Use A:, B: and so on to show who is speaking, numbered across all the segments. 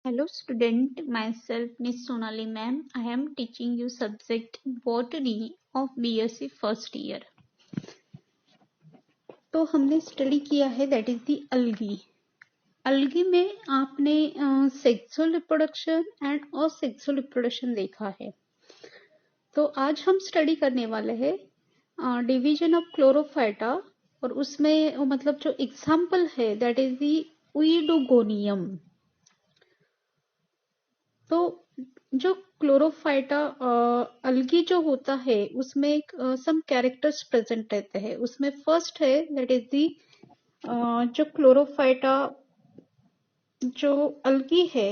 A: Hello student, myself Miss Sonali ma'am. I am teaching you subject botany of BSc first year. तो हमने study किया है that is दी अलगी। अलगी में आपने sexual reproduction and asexual reproduction देखा है। तो आज हम स्टडी करने वाले हैं डिवीजन ऑफ क्लोरोफाइटा और उसमें मतलब जो एग्जाम्पल है दैट इज दी उइडोगोनियम। तो जो क्लोरोफाइटा अलगी जो होता है उसमें सम कैरेक्टर्स प्रेजेंट रहते हैं। उसमें फर्स्ट है दैट इज दी जो क्लोरोफाइटा जो अलगी है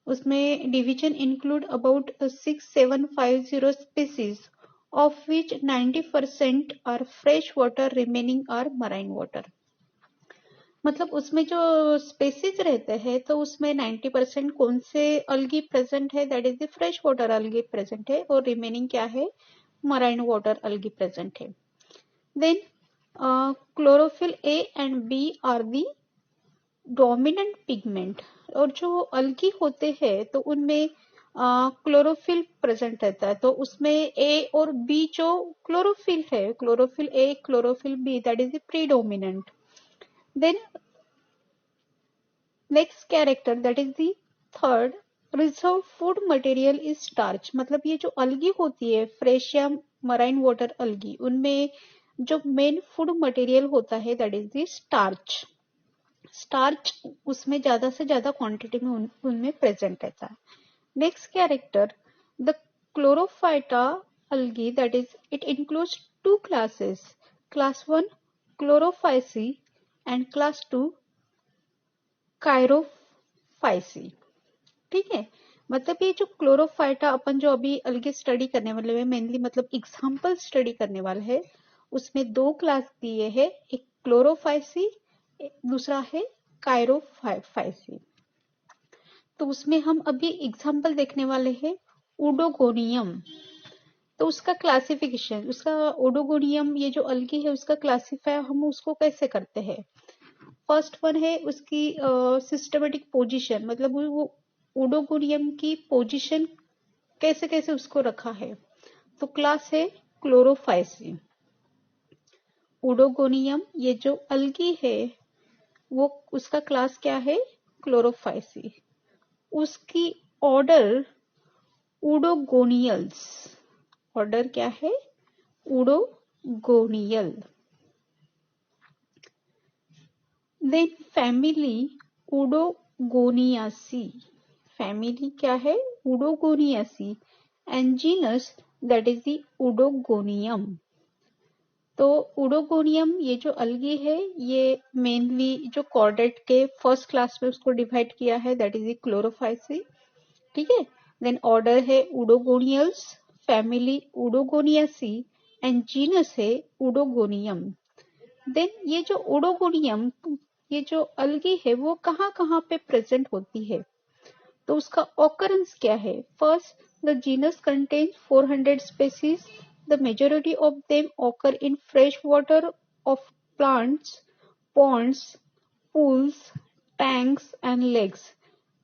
A: उसमें division include about 6750 species of which 90% are fresh water, remaining are marine water. मतलब उसमें जो स्पेसीज रहते हैं तो उसमें 90% कौन से अलगी प्रेजेंट है that is the fresh water algae present है और रिमेनिंग क्या है मराइन वाटर अलगी प्रेजेंट है। Then chlorophyll A and B are the dominant pigment और जो अलगी होते हैं तो उनमें क्लोरोफिल प्रेजेंट रहता है। तो उसमें ए और बी जो क्लोरोफिल है chlorophyll A chlorophyll B that is the predominant. Then next character that is the third reserve food material is starch. मतलब ये जो अलगी होती है फ्रेश या मराइन वाटर अलगी उनमें जो मेन फूड मटेरियल होता है that is the starch. Starch उसमें ज्यादा से ज्यादा क्वांटिटी में उनमें प्रेजेंट रहता है। Next character the Chlorophyta algae that is it includes two classes, class 1 chlorophyceae and class 2 कायरोफाइसी। ठीक है, मतलब ये जो क्लोरोफाइटा अपन जो अभी अलगे स्टडी करने वाले हैं मेनली मतलब एग्जाम्पल स्टडी करने वाले हैं उसमें दो क्लास दिए हैं, एक क्लोरोफाइसी दूसरा है कायरोफाइसी। तो उसमें हम अभी एग्जाम्पल देखने वाले हैं उडोगोनियम। तो उसका क्लासिफिकेशन उसका ओडोगोनियम ये जो अलगी है उसका क्लासिफाई हम उसको कैसे करते हैं। फर्स्ट वन है उसकी सिस्टमेटिक पोजीशन, मतलब वो ओडोगोनियम की पोजीशन कैसे कैसे उसको रखा है। तो क्लास है क्लोरोफाइसी। ओडोगोनियम ये जो अलगी है वो उसका क्लास क्या है क्लोरोफाइसी। उसकी ऑर्डर उडोगोनियल्स, ऑर्डर क्या है Oedogoniales. Then family Oedogoniaceae, family क्या है Oedogoniaceae and genus that is the Oedogonium. तो उडोगोनियम ये जो अलगी है ये मेनली जो कॉर्डेट के फर्स्ट क्लास में उसको डिवाइड किया है दैट इज द क्लोरोफाइसी। ठीक है, देन ऑर्डर है उडोगोनियल्स, फैमिली उडोगोनियासी एंड जीनस है उडोगोनियम। देन ये जो उडोगोनियम ये जो अलगी है वो कहाँ कहाँ पे प्रेजेंट होती है तो उसका ऑकरेंस क्या है। First the genus contains 400 species, the majority of them occur in fresh water of plants, ponds, pools, tanks and lakes.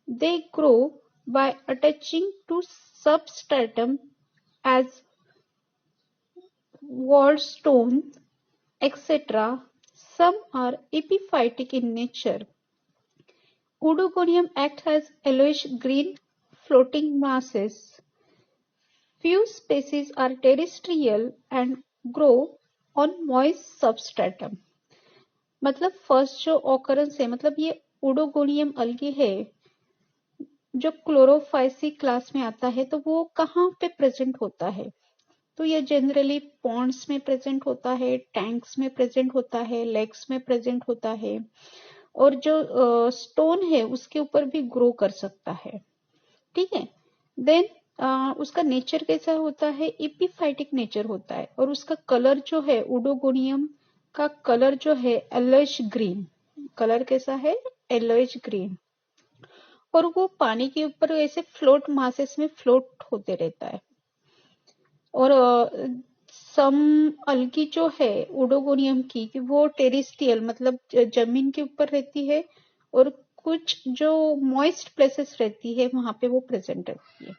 A: They grow by attaching to substratum as wall stone, etc. Some are epiphytic in nature. Oedogonium acts as yellowish green floating masses. Few species are terrestrial and grow on moist substratum. मतलब first जो occurrence है मतलब ये Oedogonium अलगी है जो Chlorophyceae class में आता है तो वो कहाँ पे प्रेजेंट होता है। तो ये जनरली पॉन्ड्स में प्रेजेंट होता है, टैंक्स में प्रेजेंट होता है, लेक्स में प्रेजेंट होता है और जो स्टोन है उसके ऊपर भी ग्रो कर सकता है। ठीक है, देन उसका नेचर कैसा होता है एपिफाइटिक नेचर होता है और उसका कलर जो है ओडोगोनियम का कलर जो है येलोइश ग्रीन, कलर कैसा है येलोइश ग्रीन और वो पानी के ऊपर ऐसे फ्लोट मासेस में फ्लोट होते रहता है। और सम अलगी जो है ओडोगोनियम की कि वो टेरेस्ट्रियल मतलब जमीन के ऊपर रहती है और कुछ जो मॉइस्ट प्लेसेस रहती है वहां पे वो प्रेजेंट रहती है।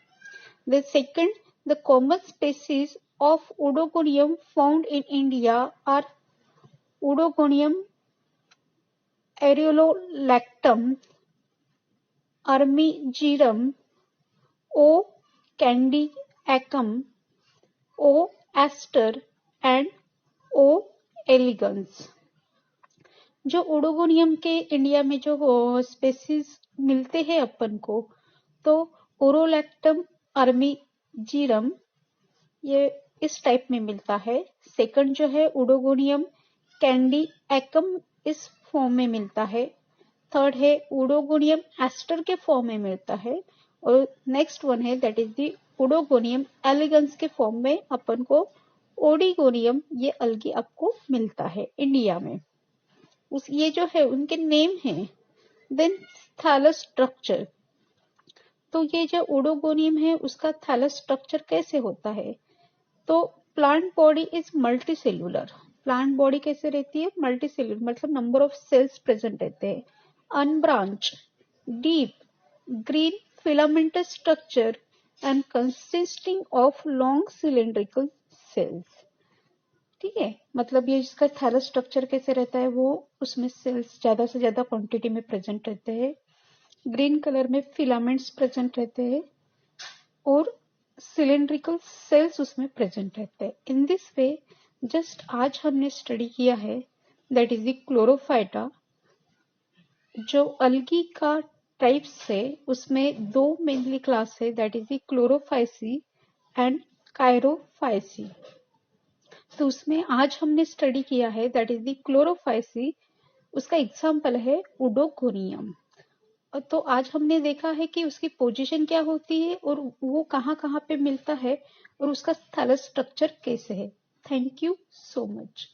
A: The second, the common species of Oedogonium found in India are Oedogonium areolatum, armigerum, O cardiacum, O aster and O elegans. जो ओडोगोनियम के इंडिया में जो स्पेसीज मिलते हैं अपन को, तो ओरोलैक्टम अर्मीजीरम ये इस टाइप में मिलता है। सेकंड जो है ओडोगोनियम कैंडिएकम इस फॉर्म में मिलता है। थर्ड है ओडोगोनियम एस्टर के फॉर्म में मिलता है। और नेक्स्ट वन है that is the Oedogonium elegance के फॉर्म में अपन को ओडिगोनियम ये अलगी आपको मिलता है इंडिया में। ये जो है उनके नेम हैं। देन थैलस स्ट्रक्चर, तो ये जो ओडोगोनियम है उसका थैलस स्ट्रक्चर कैसे होता है? तो plant body is multicellular. Plant body कैसे रहती है? मल्टीसेल्यूलर, मतलब नंबर ऑफ सेल्स प्रेजेंट रहते हैं। Unbranched, deep green filamentous structure and consisting of long cylindrical cells. ठीक है, मतलब ये इसका थैलस स्ट्रक्चर कैसे रहता है, वो उसमें सेल्स ज्यादा से ज्यादा क्वांटिटी में प्रेजेंट रहते हैं। ग्रीन कलर में फिलामेंट्स प्रेजेंट रहते हैं और सिलेंड्रिकल सेल्स उसमें प्रेजेंट रहते हैं। इन दिस वे जस्ट आज हमने स्टडी किया है दैट इज द क्लोरोफाइटा। जो अलगी का टाइप्स है उसमें दो मेनली क्लास है, that is the Chlorophyceae and Charophyceae. तो उसमें आज हमने स्टडी किया है दैट इज द क्लोरोफाइसी, उसका एग्जाम्पल है ओडोगोनियम। तो आज हमने देखा है कि उसकी पोजीशन क्या होती है और वो कहाँ कहाँ पे मिलता है और उसका थैलस स्ट्रक्चर कैसे है। Thank you so much.